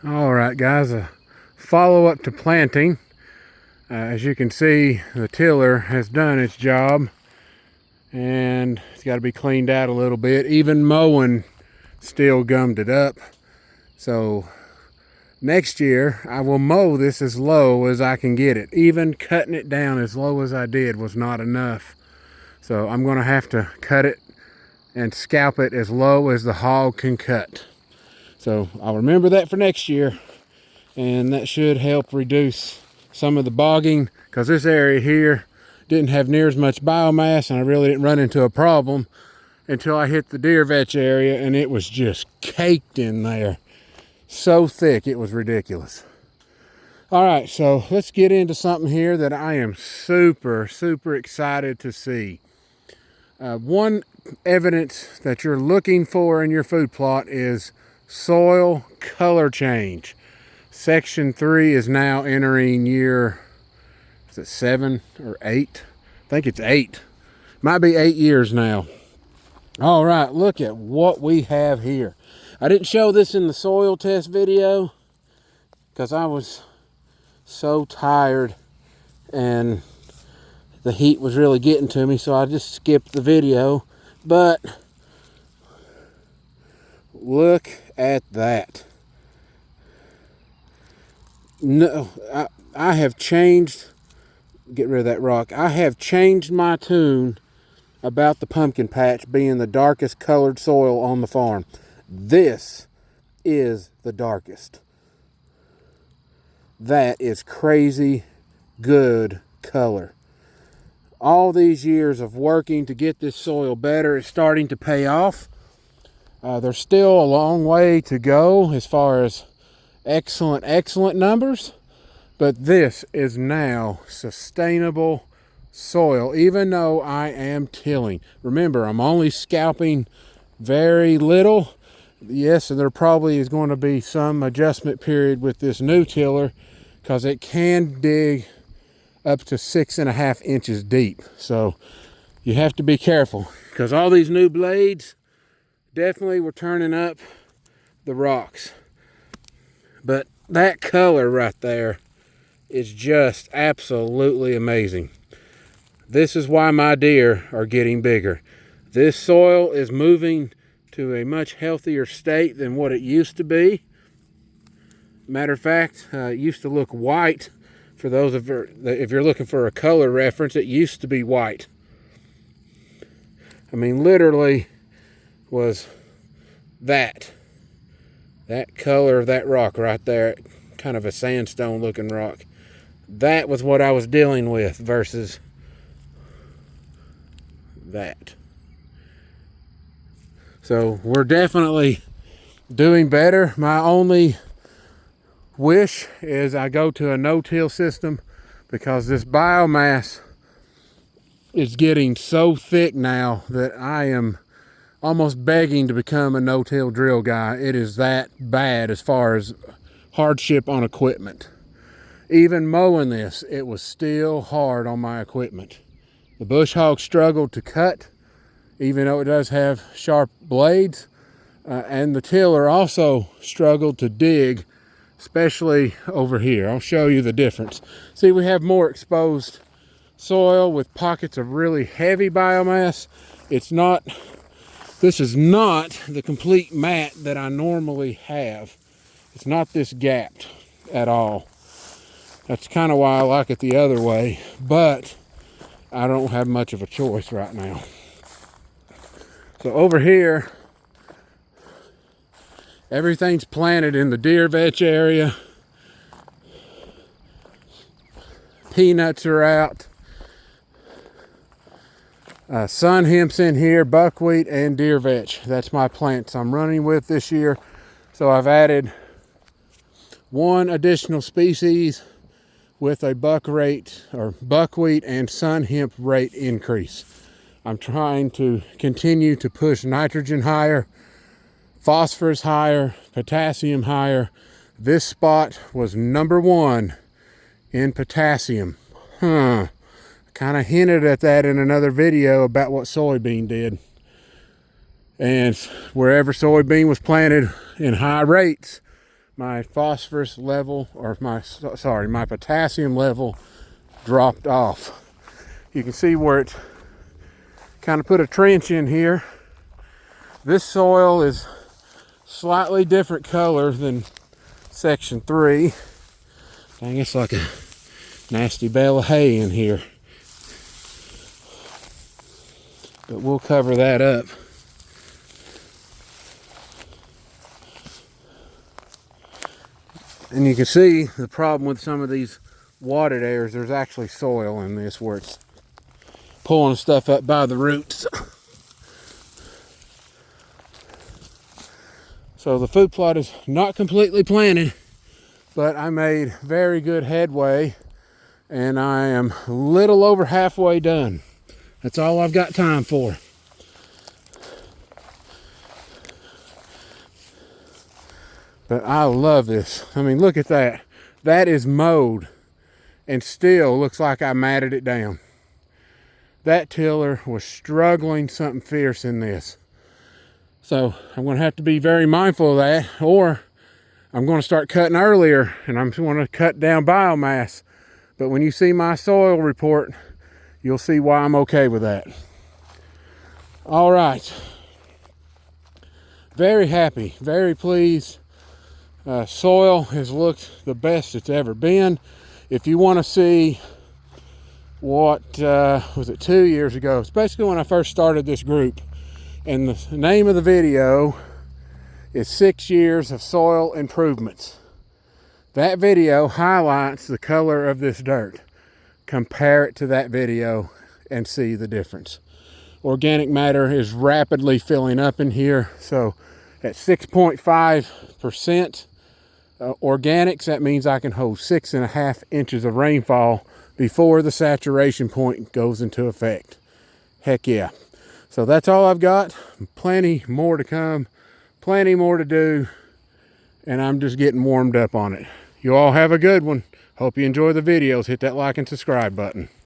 All right, guys, a follow-up to planting. As you can see, the tiller has done its job and it's got to be cleaned out a little bit. Even mowing still gummed it up. So next year I will mow this as low as I can get it. Even cutting it down as low as I did was not enough. So I'm going to have to cut it and scalp it as low as the hog can cut. So I'll remember that for next year, and that should help reduce some of the bogging, because this area here didn't have near as much biomass, and I really didn't run into a problem until I hit the deer vetch area, and it was just caked in there. So thick, it was ridiculous. All right, so let's get into something here that I am super excited to see. One evidence that you're looking for in your food plot is soil color change. Section 3 is now entering year, is it 7 or 8? I think it's 8. Might be 8 years now. All right, look at what we have here. I didn't show this in the soil test video because I was so tired and the heat was really getting to me, so I just skipped the video. But look at that. No, I have changed, get rid of that rock. I have changed my tune about the pumpkin patch being the darkest colored soil on the farm. This is the darkest. That is crazy good color. All these years of working to get this soil better is starting to pay off. There's still a long way to go as far as excellent numbers, but this is now sustainable soil, even though I am tilling. Remember, I'm only scalping very little. Yes, and there probably is going to be some adjustment period with this new tiller because it can dig up to 6.5 inches deep. So you have to be careful because all these new blades definitely were turning up the rocks. But that color right there is just absolutely amazing. This is why my deer are getting bigger. This soil is moving to a much healthier state than what it used to be. Matter of fact, it used to look white. For those of you, if you're looking for a color reference, it used to be white. I mean, literally was that color of that rock right there, kind of a sandstone looking rock. That was what I was dealing with versus that. So we're definitely doing better. My only wish is I go to a no-till system because this biomass is getting so thick now that I am almost begging to become a no-till drill guy. It is that bad as far as hardship on equipment. Even mowing this, it was still hard on my equipment. The bush hog struggled to cut, even though it does have sharp blades, and the tiller also struggled to dig, especially over here. I'll show you the difference. See, we have more exposed soil with pockets of really heavy biomass. This is not the complete mat that I normally have. It's not this gapped at all. That's kind of why I like it the other way, but I don't have much of a choice right now. So over here, everything's planted in the deer vetch area. Peanuts are out. Sun hemp's in here, buckwheat, and deer vetch. That's my plants I'm running with this year. So I've added one additional species with a buckwheat and sun hemp rate increase. I'm trying to continue to push nitrogen higher, phosphorus higher, potassium higher. This spot was #1 in potassium. Kind of hinted at that in another video about what soybean did. And wherever soybean was planted in high rates, my phosphorus level, or my potassium level dropped off. You can see where it kind of put a trench in here. This soil is slightly different color than section 3. Dang, it's like a nasty bale of hay in here. But we'll cover that up. And you can see the problem with some of these watered areas, there's actually soil in this where it's pulling stuff up by the roots. So the food plot is not completely planted, but I made very good headway, and I am a little over halfway done. That's all I've got time for. But I love this. I mean, look at that. That is mowed and still looks like I matted it down. That tiller was struggling something fierce in this. So I'm going to have to be very mindful of that, or I'm going to start cutting earlier, and I'm going to cut down biomass. But when you see my soil report, you'll see why I'm okay with that. All right. Very happy, very pleased. Soil has looked the best it's ever been. If you want to see what was it 2 years ago, it's basically when I first started this group, and the name of the video is 6 years of soil improvements. That video highlights the color of this dirt. Compare it to that video and see the difference. Organic matter is rapidly filling up in here. So at 6.5% organics, that means I can hold 6.5 inches of rainfall before the saturation point goes into effect. Heck yeah. So that's all I've got. Plenty more to come, plenty more to do, and I'm just getting warmed up on it. You all have a good one. Hope you enjoy the videos. Hit that like and subscribe button.